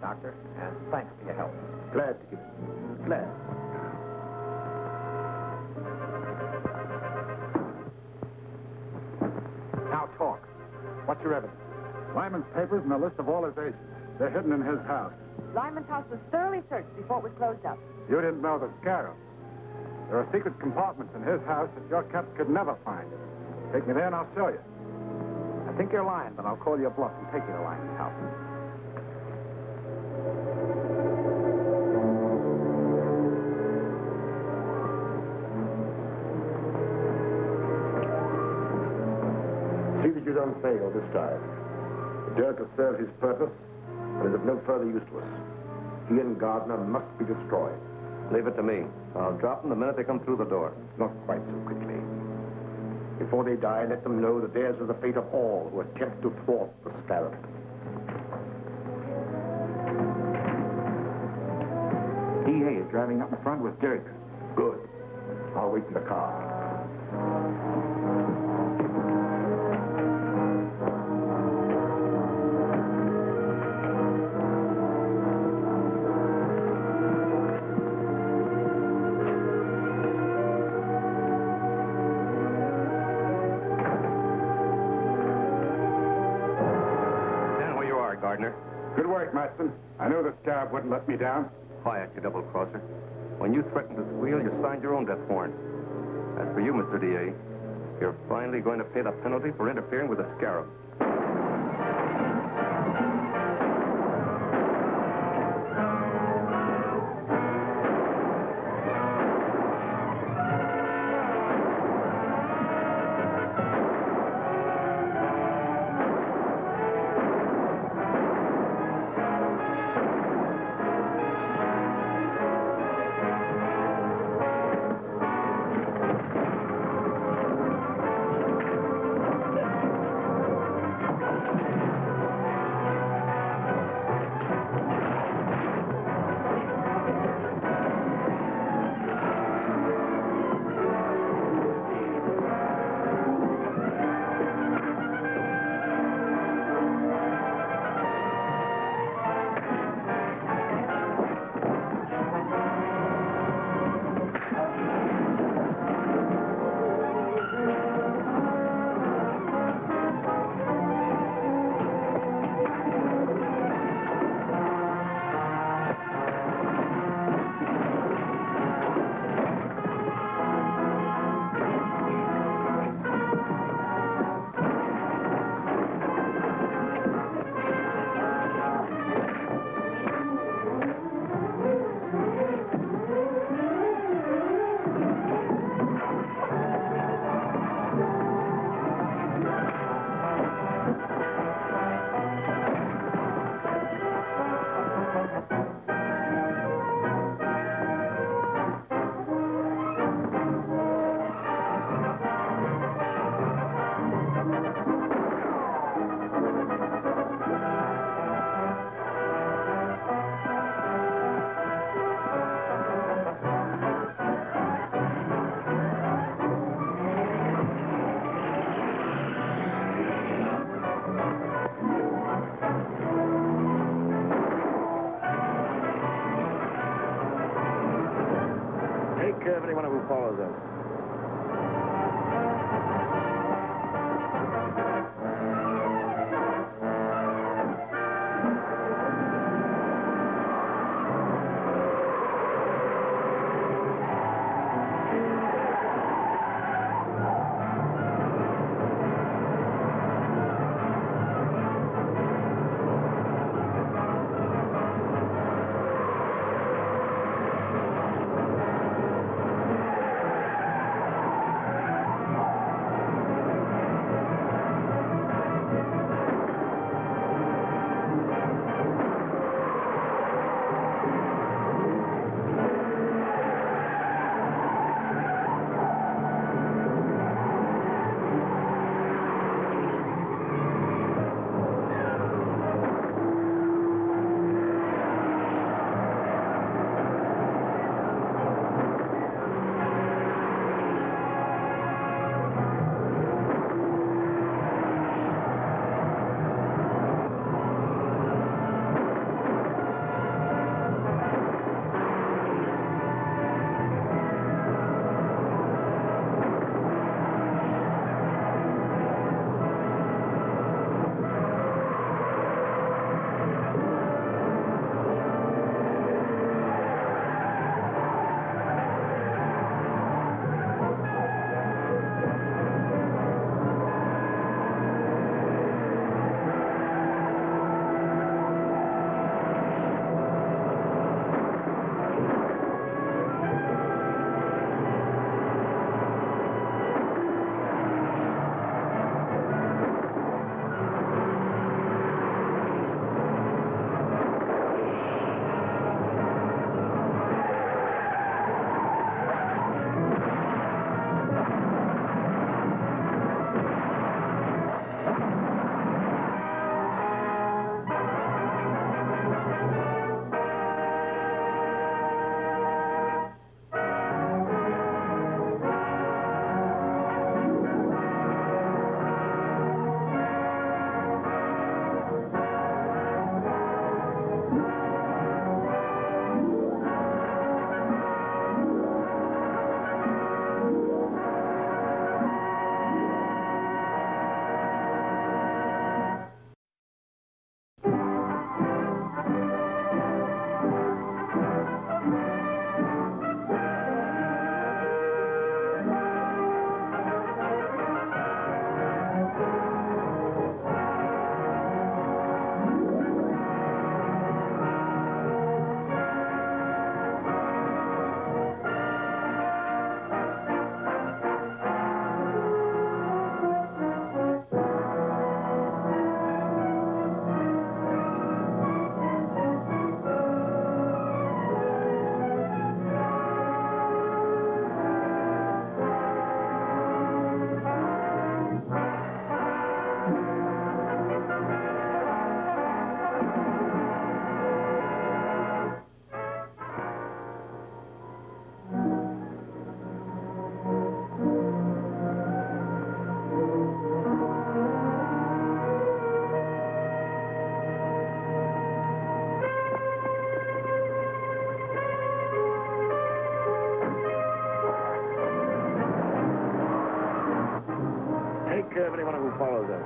Doctor, and thanks for your help. Glad to give it. Glad. Now talk. What's your evidence? Lyman's papers and a list of all his agents. They're hidden in his house. Lyman's house was thoroughly searched before it was closed up. You didn't know the scarab. There are secret compartments in his house that your caps could never find. Take me there and I'll show you. I think you're lying, but I'll call your bluff and take you to Lyman's house. See that you don't fail this time. The Dirk has served his purpose and is of no further use to us. He and Gardner must be destroyed. Leave it to me. I'll drop them the minute they come through the door. Not quite so quickly. Before they die, let them know that theirs is the fate of all who attempt to thwart the scarab. DA is driving up in front with Dirk. Good. I'll wait in the car. Gardner. Good work, Maston. I knew the scarab wouldn't let me down. Quiet, you double-crosser. When you threatened to squeal, you signed your own death warrant. As for you, Mr. D.A., you're finally going to pay the penalty for interfering with the scarab. Take care of anyone who follows us. of anyone who follows us.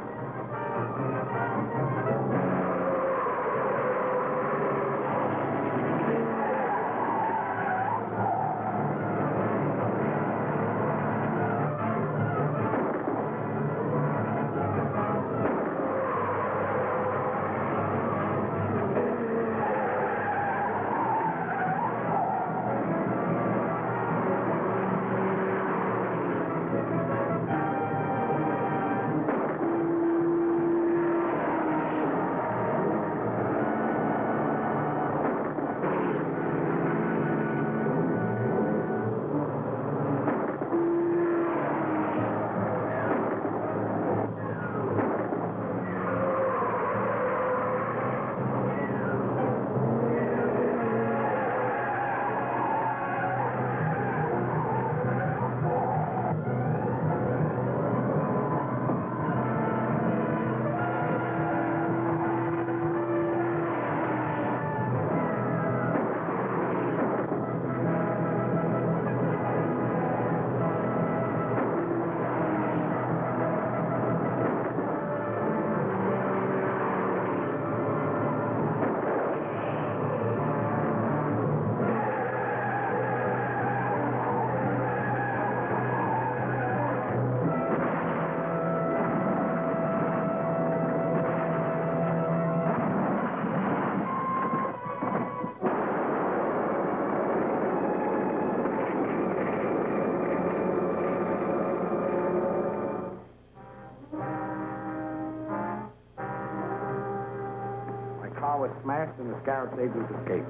Was smashed and the scarab saved his escape.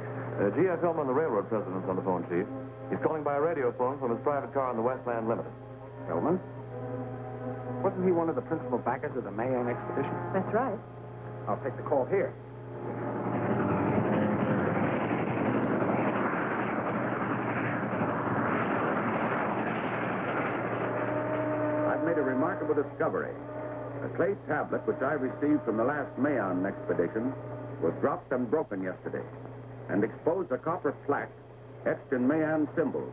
G.F. Hillman, the railroad president's on the phone, Chief. He's calling by a radio phone from his private car on the Westland Limited. Hillman? Wasn't he one of the principal backers of the Mayan expedition? That's right. I'll take the call here. I've made a remarkable discovery. A clay tablet which I received from the last Mayan expedition was dropped and broken yesterday and exposed a copper plaque etched in Mayan symbols.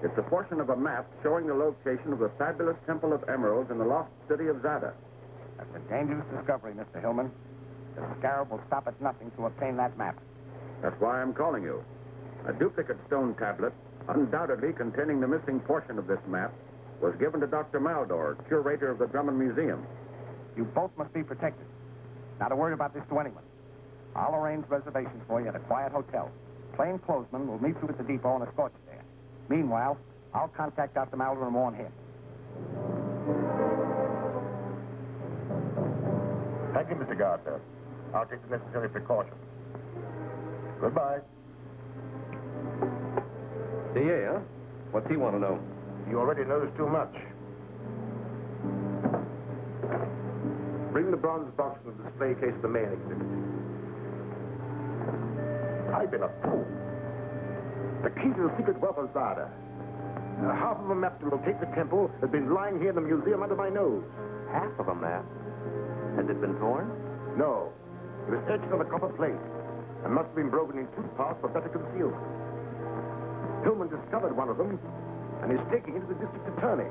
It's a portion of a map showing the location of the fabulous Temple of Emeralds in the lost city of Zada. That's a dangerous discovery, Mr. Hillman. The scarab will stop at nothing to obtain that map. That's why I'm calling you. A duplicate stone tablet, undoubtedly containing the missing portion of this map, was given to Dr. Maldor, curator of the Drummond Museum. You both must be protected. Not a word about this to anyone. I'll arrange reservations for you at a quiet hotel. Plainclothesmen will meet you at the depot and escort you there. Meanwhile, I'll contact Dr. Maldor and warn him. Thank you, Mr. Gardner. I'll take the necessary precautions. Goodbye. DA, huh? What's he want to know? He already knows too much. Bring the bronze box from the display case of the Mayan exhibit. I've been a fool. The key to the secret wealth of Zada. Half of a map to locate the temple has been lying here in the museum under my nose. Half of a map? Has it been torn? No. It was etched on a copper plate and must have been broken in two parts for better concealment. Hillman discovered one of them and is taking it to the district attorney.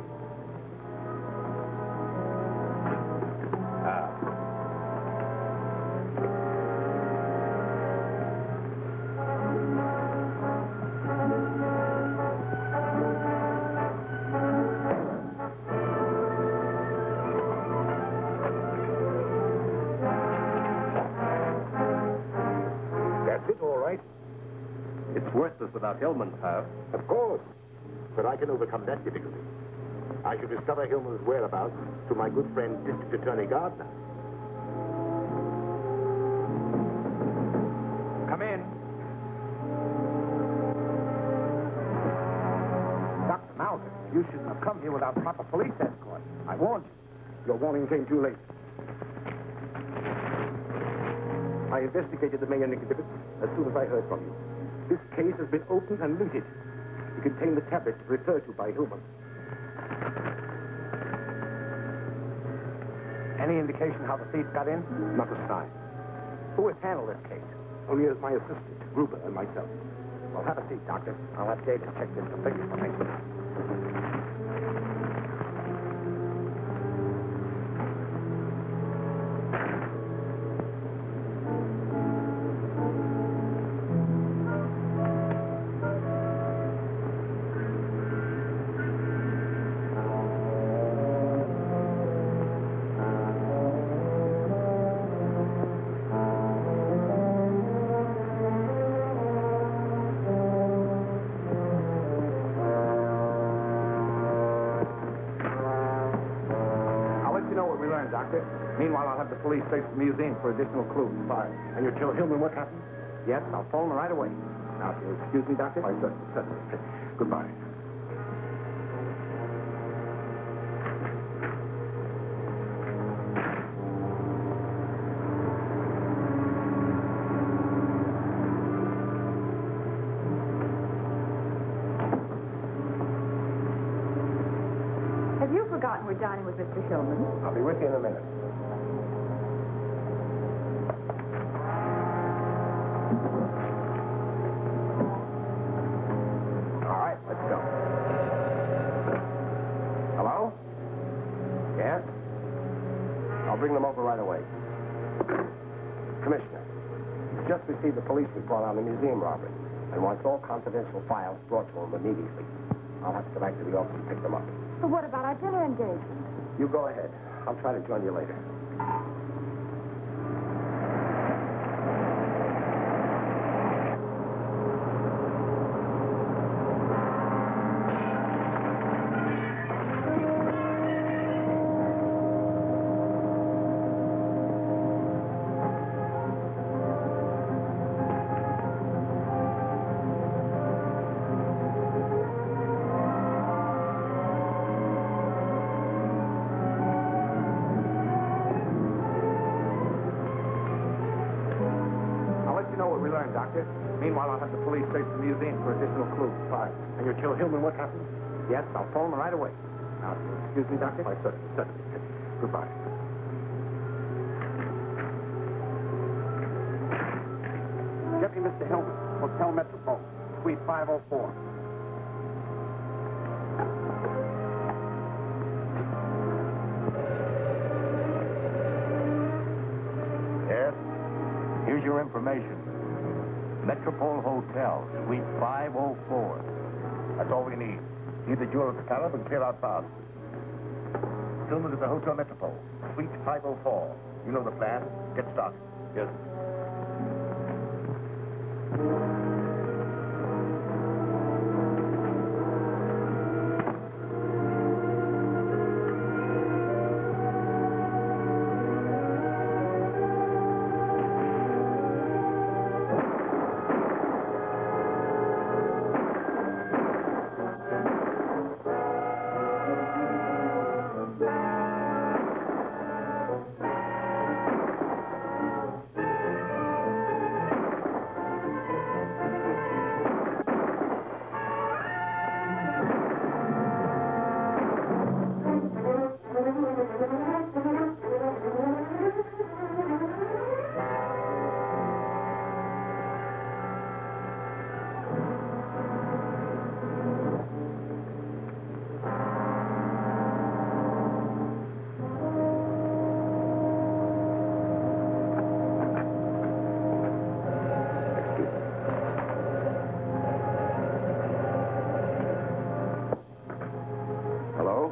That's it, all right. It's worthless without Hillman's half. Of course. But I can overcome that difficulty. I shall discover Hillman's whereabouts to my good friend, District Attorney Gardner. Come in. Dr. Maldor, you shouldn't have come here without proper police escort. I warned you. Your warning came too late. I investigated the Mayan exhibit as soon as I heard from you. This case has been opened and looted. It contained the tablets referred to by Hillman. Any indication how the thief got in? Not a sign. Who has handled this case? Only as my assistant, Gruber, and myself. Well, have a seat, Doctor. I'll have Davis check this figures for me. Doctor. Meanwhile, I'll have the police search the museum for additional clues. Fine. And you tell Hillman what happened? Yes, I'll phone them right away. Now, if you'll excuse me, Doctor. Why, certainly. Goodbye. Have you forgotten we're dining with Mr. Hillman? I'll be with you in a minute. All right, let's go. Hello? Yes? I'll bring them over right away. Commissioner, he's just received the police report on the museum robbery and wants all confidential files brought to him immediately. I'll have to go back to the office and pick them up. But what about our dinner engagement? You go ahead. I'll try to join you later. Doctor. Meanwhile, I'll have the police search the museum for additional clues. Fine. And you tell Hillman what happened? Yes, I'll phone them right away. Now, if you'll excuse me, Doctor. Why, certainly. Goodbye. Get me Mr. Hillman, Hotel Metropole, Suite 504. Yes? Here's your information. Metropole Hotel, Suite 504. That's all we need. Leave the jewel at the Carib and clear out fast. Hillman at the Hotel Metropole, Suite 504. You know the plan. Get started. Yes. Hello?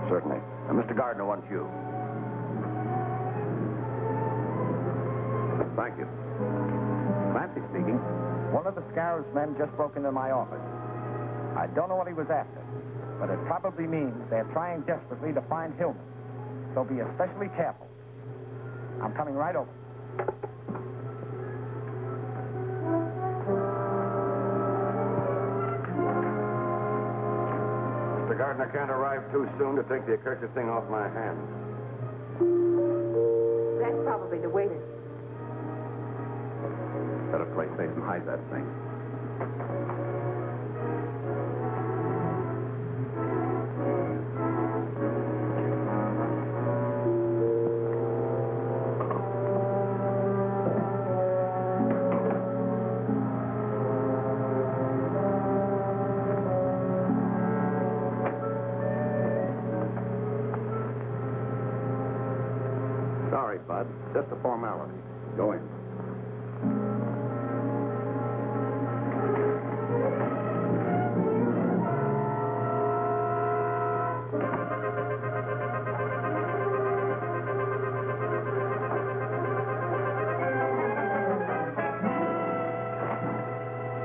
Certainly. Mr. Gardner wants you. Thank you. Clancy speaking. One of the Scarab's men just broke into my office. I don't know what he was after, but it probably means they're trying desperately to find Hillman. So be especially careful. I'm coming right over. Mr. Gardner can't arrive too soon to take the accursed thing off my hands. That's probably the waiter. Better play safe and hide that thing. Sorry, Bud. Just a formality. Go in.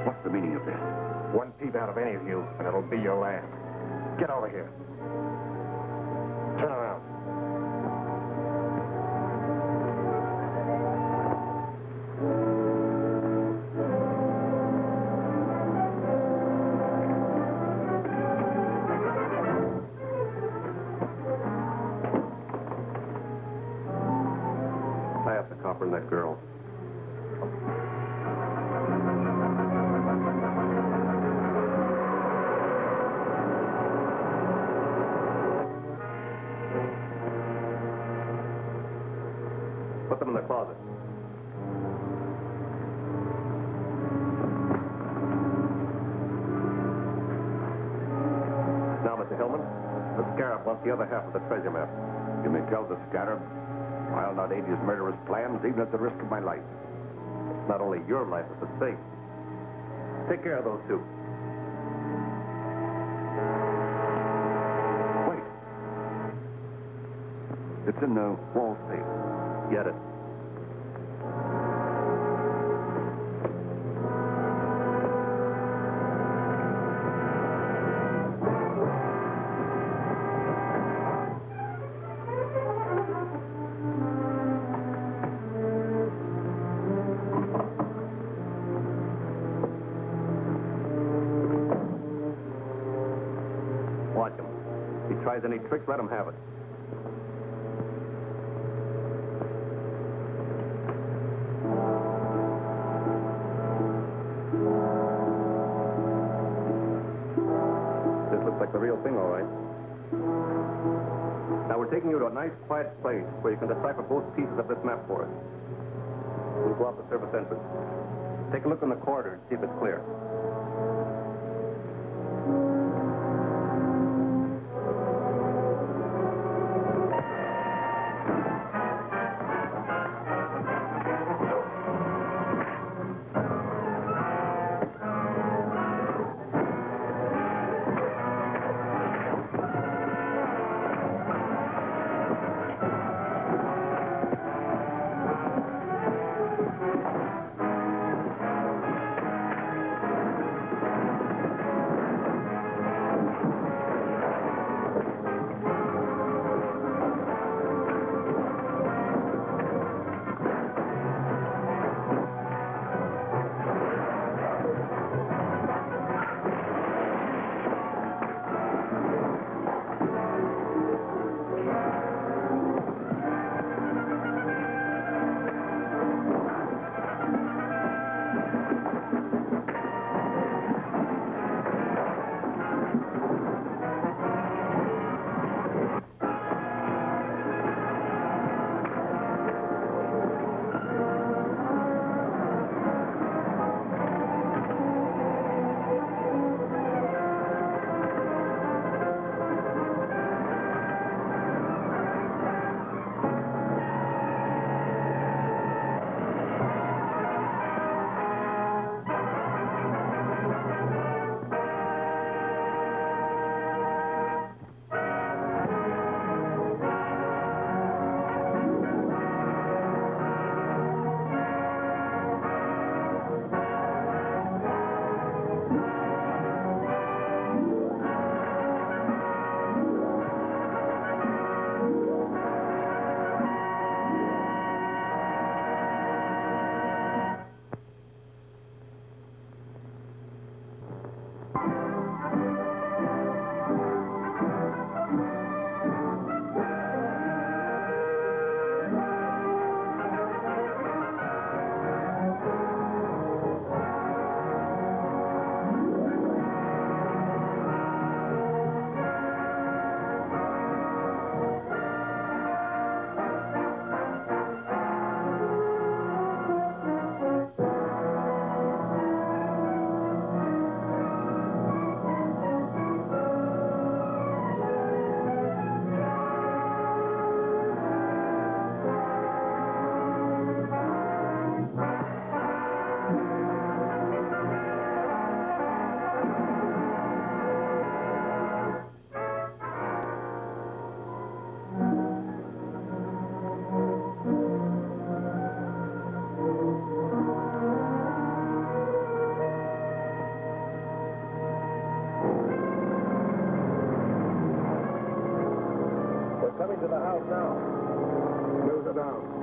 What's the meaning of this? One peep out of any of you, and it'll be your last. Get over here. Turn around. offering that girl. Put them in the closet. Now, Mr. Hillman, the Scarab wants the other half of the treasure map. You may tell the Scarab I'll not aid his murderous plans, even at the risk of my life. Not only your life is at stake. Take care of those two. Wait. It's in the wall safe. Get it. Watch him. If he tries any tricks, let him have it. This looks like the real thing, all right. Now, we're taking you to a nice, quiet place where you can decipher both pieces of this map for us. We'll go out the service entrance. Take a look in the corridor and see if it's clear. Coming to the house now. Move it down.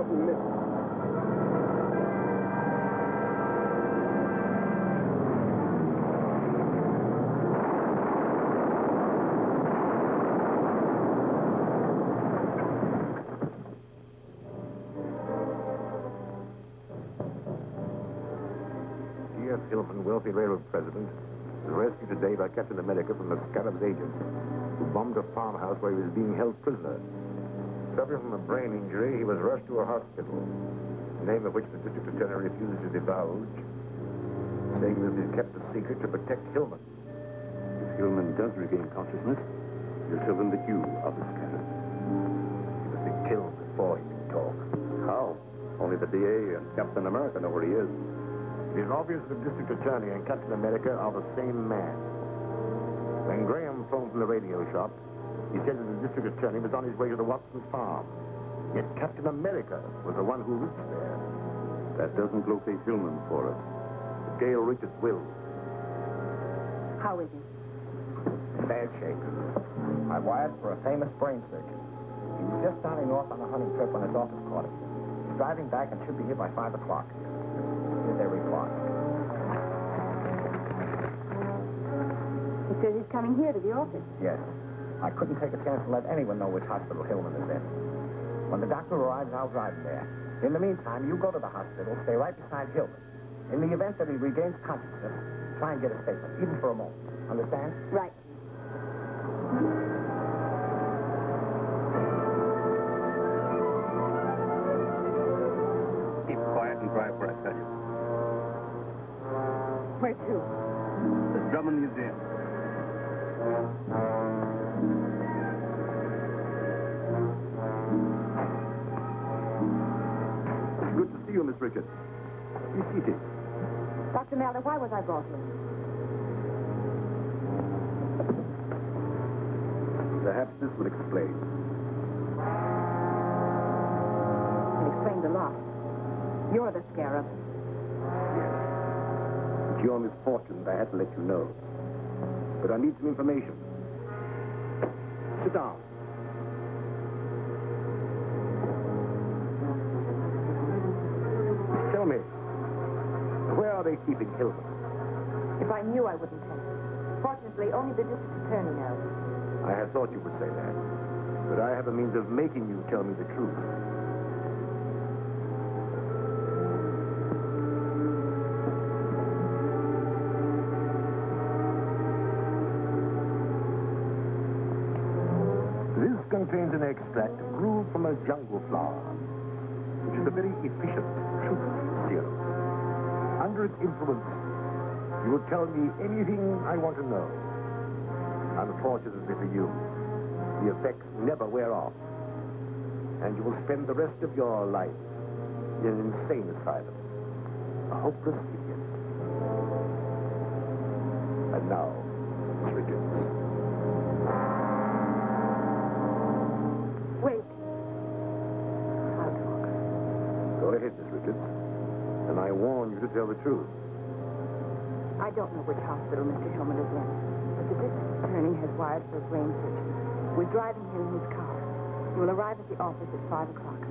mustn't miss. T.F. Hillman, wealthy railroad president, was rescued today by Captain America from the Scarab's agent, who bombed a farmhouse where he was being held prisoner. Suffering from a brain injury, he was rushed to a hospital, the name of which the district attorney refused to divulge, saying that he kept the secret to protect Hillman. If Hillman does regain consciousness, you'll tell them that you are the scanner. He must be killed before he can talk. How? Only the DA and Captain America know where he is. It is obvious that the district attorney and Captain America are the same man. When Graham phoned from the radio shop, he said that the district attorney was on his way to the Watson's farm. Yet Captain America was the one who reached there. That doesn't locate Hillman for us. Gale Richards will. How is he? In bad shape. I wired for a famous brain surgeon. He was just starting off on a hunting trip when his office caught him. He's driving back and should be here by 5 o'clock. Here's their reply. He says he's coming here to the office. Yes. I couldn't take a chance to let anyone know which hospital Hillman is in. When the doctor arrives, I'll drive him there. In the meantime, you go to the hospital, stay right beside Hillman. In the event that he regains consciousness, try and get a statement, even for a moment. Understand? Right. Keep quiet and drive where I tell you. Where to? The Drummond Museum. Good to see you, Miss Richards. Be seated. Dr. Mather, why was I brought here? Perhaps this will explain. It explains a lot. You're the scarab. Yes. It's your misfortune that I had to let you know. But I need some information. Sit down. Tell me, where are they keeping Hillman? If I knew, I wouldn't tell you. Fortunately, only the district attorney knows. I had thought you would say that. But I have a means of making you tell me the truth. This contains an extract brewed from a jungle flower, which is a very efficient sugar serum. Under its influence, you will tell me anything I want to know. Unfortunately for you, the effects never wear off, and you will spend the rest of your life in an insane asylum, a hopeless idiot. And now, Miss Richards. Wait. I'll talk. Go ahead, Miss Richards. And I warn you to tell the truth. I don't know which hospital Mr. Hillman is in, but the district attorney has wired for a brain surgeon. We're driving here in his car. He will arrive at the office at 5 o'clock.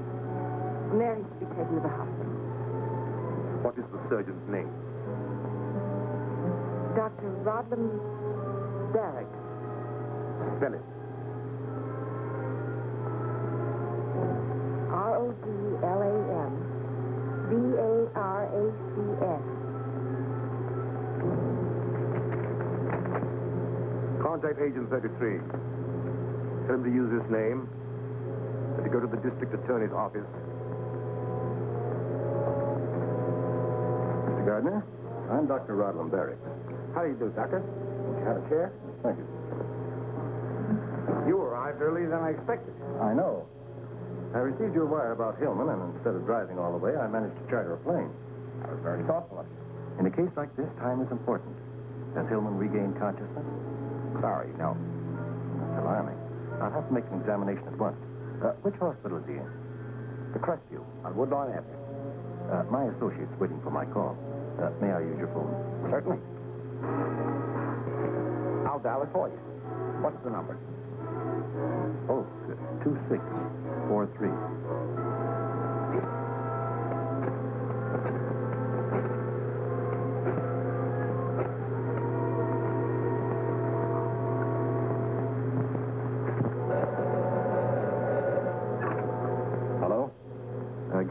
From there, he's to be taken to the hospital. What is the surgeon's name? Dr. Rodlam Barrack. Spell it. Rodlam Baracs. Contact Agent 33. Tell him to use this name and to go to the district attorney's office. Mr. Gardner, I'm Dr. Rodlam Barracks. How do you do, Doctor? Won't you have a chair? Thank you. You arrived earlier than I expected. I know. I received your wire about Hillman, and instead of driving all the way, I managed to charter a plane. That was very thoughtful of you. In a case like this, time is important. Has Hillman regained consciousness? Sorry, no. That's alarming. I'll have to make an examination at once. Which hospital is he in? The Crestview on Woodlawn Avenue. My associate's waiting for my call. May I use your phone? Certainly. I'll dial it for you. What's the number? Oh, 2643.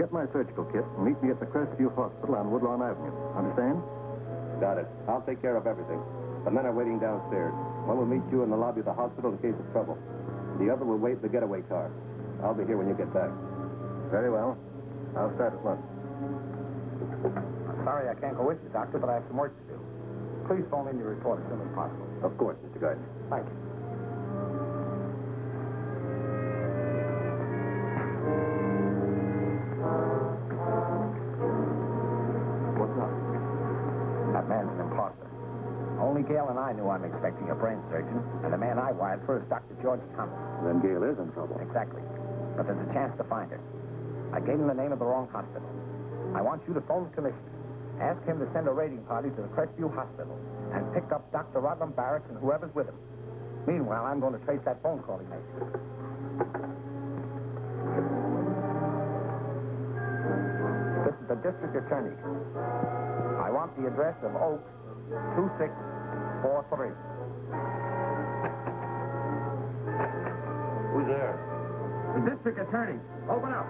get my surgical kit and meet me at the Crestview Hospital on Woodlawn Avenue. Understand? Got it. I'll take care of everything. The men are waiting downstairs. One will meet you in the lobby of the hospital in case of trouble. The other will wait in the getaway car. I'll be here when you get back. Very well. I'll start at once. I'm sorry I can't go with you, Doctor, but I have some work to do. Please phone in your report as soon as possible. Of course, Mr. Gardner. Thank you. What's up? That man's an imposter. Only Gail and I knew I'm expecting a brain surgeon, and the man I wired for is Dr. George Thomas. Then Gail is in trouble. Exactly. But there's a chance to find her. I gave him the name of the wrong hospital. I want you to phone the commissioner. Ask him to send a raiding party to the Crestview Hospital and pick up Dr. Rodlam Barrett and whoever's with him. Meanwhile, I'm going to trace that phone call he made. This is the district attorney. I want the address of Oaks 2643. Who's there? The district attorney. Open up.